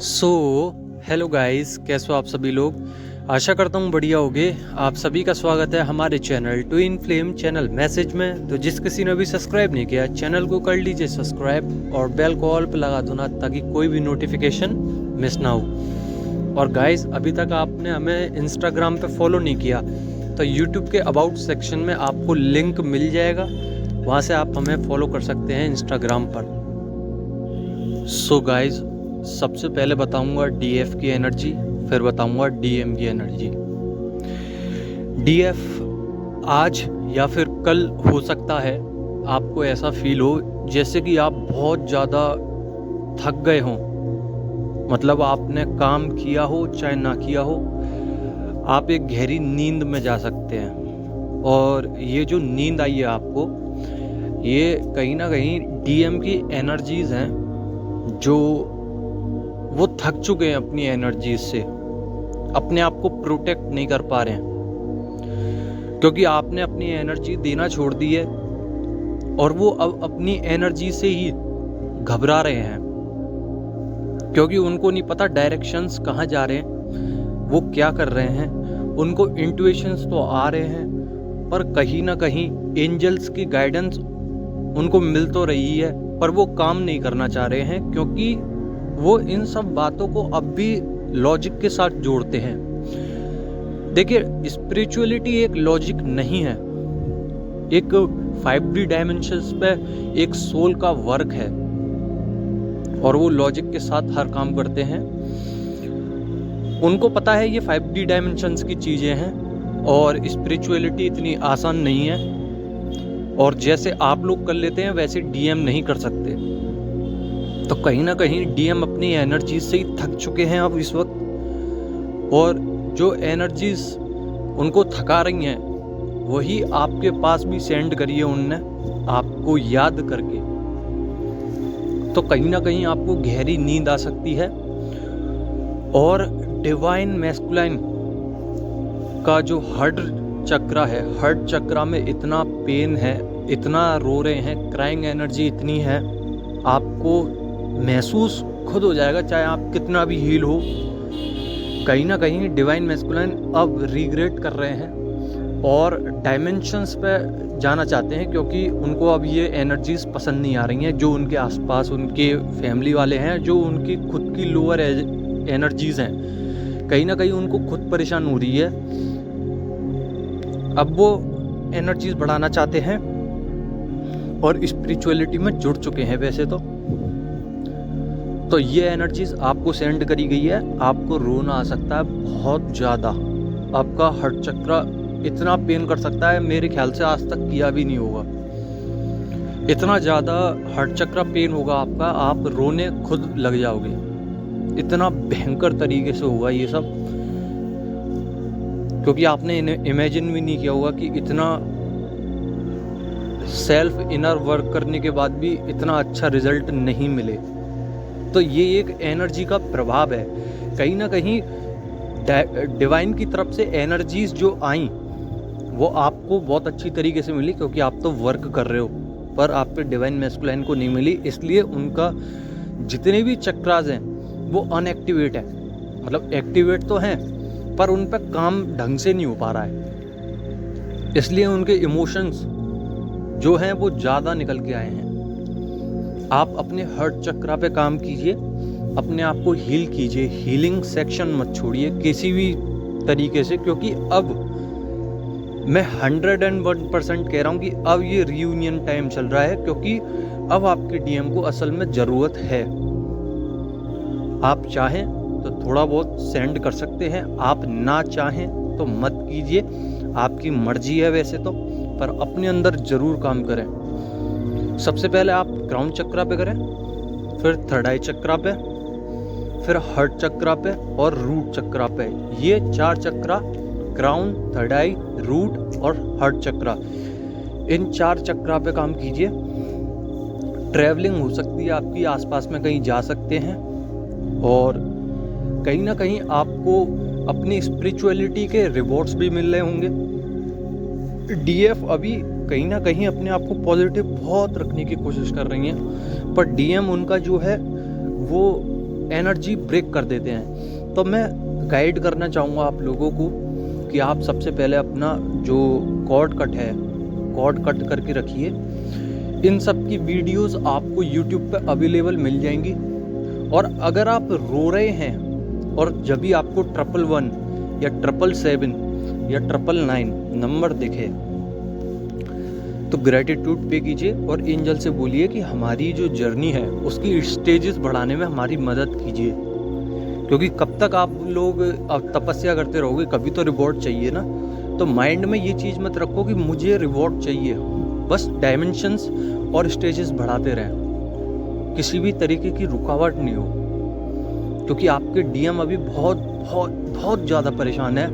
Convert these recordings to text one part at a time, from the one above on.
So hello guys, कैसे हो आप सभी लोग। आशा करता हूँ बढ़िया होगे। आप सभी का स्वागत है हमारे channel twin flame channel message में। तो जिस किसी ने भी सब्सक्राइब नहीं किया चैनल को कर लीजिए सब्सक्राइब और बेल को ऑल पे लगा दो ना, ताकि कोई भी नोटिफिकेशन मिस ना हो। और गाइस, अभी तक आपने हमें इंस्टाग्राम पे फॉलो नहीं किया तो यूट्यूब के अबाउट सेक्शन में आपको लिंक मिल जाएगा, वहाँ से आप हमें फॉलो कर सकते हैं इंस्टाग्राम पर। सो गाइस, सबसे पहले बताऊंगा डीएफ की एनर्जी, फिर बताऊंगा डीएम की एनर्जी। डीएफ आज या फिर कल हो सकता है आपको ऐसा फील हो जैसे कि आप बहुत ज़्यादा थक गए हों। मतलब आपने काम किया हो चाहे ना किया हो, आप एक गहरी नींद में जा सकते हैं। और ये जो नींद आई है आपको, ये कहीं ना कहीं डीएम की एनर्जीज हैं, जो वो थक चुके हैं अपनी एनर्जी से, अपने आप को प्रोटेक्ट नहीं कर पा रहे हैं क्योंकि आपने अपनी एनर्जी देना छोड़ दी है और वो अब अपनी एनर्जी से ही घबरा रहे हैं क्योंकि उनको नहीं पता डायरेक्शंस कहाँ जा रहे हैं, वो क्या कर रहे हैं। उनको इंट्यूशंस तो आ रहे हैं पर कहीं ना कहीं एंजल्स की गाइडेंस उनको मिल तो रही है, पर वो काम नहीं करना चाह रहे हैं क्योंकि वो इन सब बातों को अब भी लॉजिक के साथ जोड़ते हैं। देखिए, स्पिरिचुअलिटी एक लॉजिक नहीं है, एक 5D डायमेंशंस पे एक सोल का वर्क है और वो लॉजिक के साथ हर काम करते हैं। उनको पता है ये 5D डायमेंशंस की चीज़ें हैं और स्पिरिचुअलिटी इतनी आसान नहीं है, और जैसे आप लोग कर लेते हैं वैसे डीएम नहीं कर सकते। तो कहीं ना कहीं डीएम अपनी एनर्जीज से ही थक चुके हैं अब इस वक्त, और जो एनर्जीज उनको थका रही हैं वही आपके पास भी सेंड करी है उनने, आपको याद करके। तो कहीं ना कहीं आपको गहरी नींद आ सकती है। और डिवाइन मैस्कुलाइन का जो हार्ट चक्रा है, हार्ट चक्रा में इतना पेन है, इतना रो रहे हैं, क्राइंग एनर्जी इतनी है, आपको महसूस खुद हो जाएगा चाहे आप कितना भी हील हो। कहीं ना कहीं डिवाइन मैस्कुलाइन अब रिग्रेट कर रहे हैं और डायमेंशंस पे जाना चाहते हैं क्योंकि उनको अब ये एनर्जीज पसंद नहीं आ रही हैं जो उनके आसपास उनके फैमिली वाले हैं, जो उनकी खुद की लोअर एनर्जीज हैं। कहीं ना कहीं उनको खुद परेशान हो रही है, अब वो एनर्जीज बढ़ाना चाहते हैं और स्पिरिचुअलिटी में जुड़ चुके हैं वैसे तो ये एनर्जीज आपको सेंड करी गई है। आपको रोना आ सकता है बहुत ज़्यादा, आपका हार्ट चक्रा इतना पेन कर सकता है, मेरे ख्याल से आज तक किया भी नहीं होगा। इतना ज़्यादा हार्ट चक्रा पेन होगा आपका, आप रोने खुद लग जाओगे, इतना भयंकर तरीके से होगा ये सब, क्योंकि आपने इमेजिन भी नहीं किया होगा कि इतना सेल्फ इनर वर्क करने के बाद भी इतना अच्छा रिजल्ट नहीं मिले। तो ये एक एनर्जी का प्रभाव है। कहीं ना कहीं डिवाइन की तरफ से एनर्जीज जो आई वो आपको बहुत अच्छी तरीके से मिली क्योंकि आप तो वर्क कर रहे हो, पर आपके डिवाइन मैस्कुलाइन को नहीं मिली, इसलिए उनका जितने भी चक्रास हैं वो अनएक्टिवेट है। मतलब एक्टिवेट तो हैं पर उन पर काम ढंग से नहीं हो पा रहा है, इसलिए उनके इमोशंस जो हैं वो ज़्यादा निकल के आए हैं। आप अपने हार्ट चक्रा पे काम कीजिए, अपने आप को हील कीजिए, हीलिंग सेक्शन मत छोड़िए किसी भी तरीके से, क्योंकि अब मैं 101% कह रहा हूँ कि अब ये रियूनियन टाइम चल रहा है, क्योंकि अब आपके डीएम को असल में ज़रूरत है। आप चाहें तो थोड़ा बहुत सेंड कर सकते हैं, आप ना चाहें तो मत कीजिए, आपकी मर्जी है वैसे तो, पर अपने अंदर ज़रूर काम करें। सबसे पहले आप क्राउन चक्रा पे करें, फिर थर्ड आई चक्रा पे, फिर हार्ट चक्रा पे और रूट चक्रा पे। ये 4 चक्रा, क्राउन, थर्ड आई, रूट और हार्ट चक्रा, इन 4 चक्रा पे काम कीजिए। ट्रैवलिंग हो सकती है आपकी, आसपास में कहीं जा सकते हैं और कहीं ना कहीं आपको अपनी स्पिरिचुअलिटी के रिवॉर्ड्स भी मिल रहे होंगे। डीएफ अभी कहीं ना कहीं अपने आप को पॉजिटिव बहुत रखने की कोशिश कर रही हैं, पर डीएम उनका जो है वो एनर्जी ब्रेक कर देते हैं। तो मैं गाइड करना चाहूँगा आप लोगों को कि आप सबसे पहले अपना जो कॉर्ड कट है, कॉर्ड कट करके रखिए। इन सब की वीडियोस आपको यूट्यूब पे अवेलेबल मिल जाएंगी। और अगर आप रो रहे हैं और जब भी आपको 111 या 777 या 999 नंबर दिखे तो ग्रेटिट्यूड पे कीजिए और एंजल से बोलिए कि हमारी जो जर्नी है उसकी स्टेजेस बढ़ाने में हमारी मदद कीजिए। क्योंकि कब तक आप लोग तपस्या करते रहोगे, कभी तो रिवॉर्ड चाहिए ना। तो माइंड में ये चीज़ मत रखो कि मुझे रिवॉर्ड चाहिए, बस डायमेंशंस और स्टेजेस बढ़ाते रहें, किसी भी तरीके की रुकावट नहीं हो। क्योंकि आपके डीएम अभी बहुत बहुत बहुत ज़्यादा परेशान है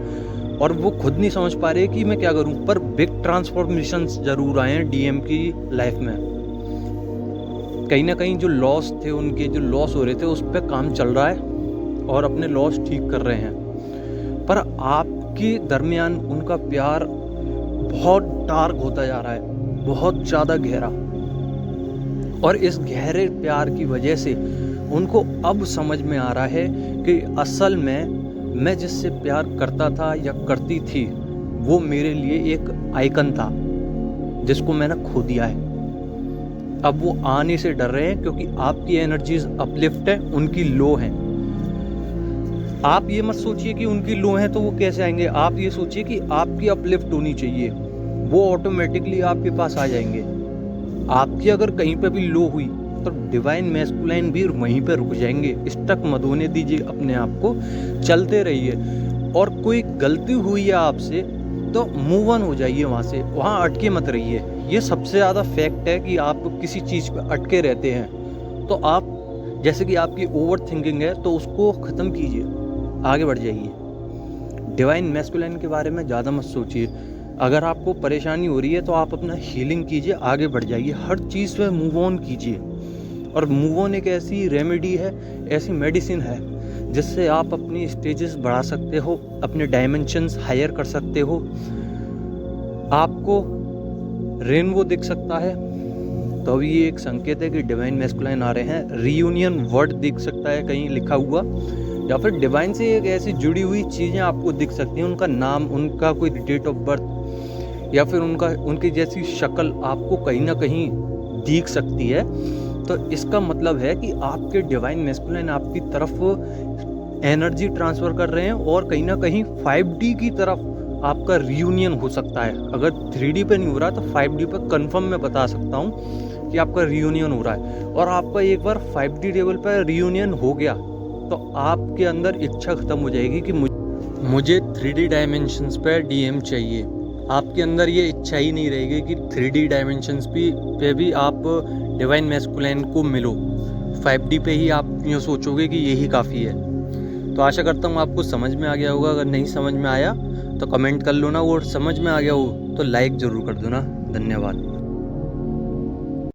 और वो खुद नहीं समझ पा रहे कि मैं क्या करूं। पर बिग ट्रांसफॉर्मेशंस जरूर आए हैं डीएम की लाइफ में। कहीं ना कहीं जो लॉस थे, उनके जो लॉस हो रहे थे उस पर काम चल रहा है और अपने लॉस ठीक कर रहे हैं। पर आपके दरमियान उनका प्यार बहुत डार्क होता जा रहा है, बहुत ज़्यादा गहरा। और इस गहरे प्यार की वजह से उनको अब समझ में आ रहा है कि असल में मैं जिससे प्यार करता था या करती थी वो मेरे लिए एक आइकन था जिसको मैंने खो दिया है। अब वो आने से डर रहे हैं क्योंकि आपकी एनर्जीज अपलिफ्ट है, उनकी लो है। आप ये मत सोचिए कि उनकी लो है तो वो कैसे आएंगे, आप ये सोचिए कि आपकी अपलिफ्ट होनी चाहिए, वो ऑटोमेटिकली आपके पास आ जाएंगे। आपकी अगर कहीं पे भी लो हुई तो डिवाइन मैस्कुलाइन भी वहीं पे रुक जाएंगे। स्टक मत होने दीजिए अपने आप को, चलते रहिए। और कोई गलती हुई है आपसे तो मूव ऑन हो जाइए वहाँ से, वहाँ अटके मत रहिए। ये सबसे ज़्यादा फैक्ट है कि आप किसी चीज़ पे अटके रहते हैं तो आप, जैसे कि आपकी ओवर थिंकिंग है तो उसको ख़त्म कीजिए, आगे बढ़ जाइए। डिवाइन मैस्कुलाइन के बारे में ज़्यादा मत सोचिए। अगर आपको परेशानी हो रही है तो आप अपना हीलिंग कीजिए, आगे बढ़ जाइए, हर चीज़ पे मूव ऑन कीजिए। और मूव ऑन एक ऐसी रेमेडी है, ऐसी मेडिसिन है जिससे आप अपनी स्टेजेस बढ़ा सकते हो, अपने डायमेंशंस हायर कर सकते हो। आपको रेनबो दिख सकता है तो अभी ये एक संकेत है कि डिवाइन मैस्कुलाइन आ रहे हैं। रीयूनियन वर्ड दिख सकता है कहीं लिखा हुआ, या फिर डिवाइन से एक ऐसी जुड़ी हुई चीज़ें आपको दिख सकती हैं, उनका नाम, उनका कोई डेट ऑफ बर्थ या फिर उनकी जैसी शक्ल आपको कहीं ना कहीं दिख सकती है। तो इसका मतलब है कि आपके डिवाइन मैस्कुलाइन आपकी तरफ एनर्जी ट्रांसफ़र कर रहे हैं और कहीं ना कहीं 5D की तरफ आपका रियूनियन हो सकता है। अगर 3D पे नहीं हो रहा तो 5D पे कंफर्म मैं बता सकता हूँ कि आपका रियूनियन हो रहा है। और आपका एक बार 5D लेवल पर रियूनियन हो गया तो आपके अंदर इच्छा ख़त्म हो जाएगी कि मुझे 3D डायमेंशंस पे डीएम चाहिए। आपके अंदर ये इच्छा ही नहीं रहेगी कि 3D डायमेंशंस पे भी आप डिवाइन मैस्कुलाइन को मिलो। 5D पे ही आप यूँ सोचोगे कि यही काफ़ी है। तो आशा करता हूँ आपको समझ में आ गया होगा। अगर नहीं समझ में आया तो कमेंट कर लो ना, और समझ में आ गया हो तो लाइक ज़रूर कर दो ना। धन्यवाद।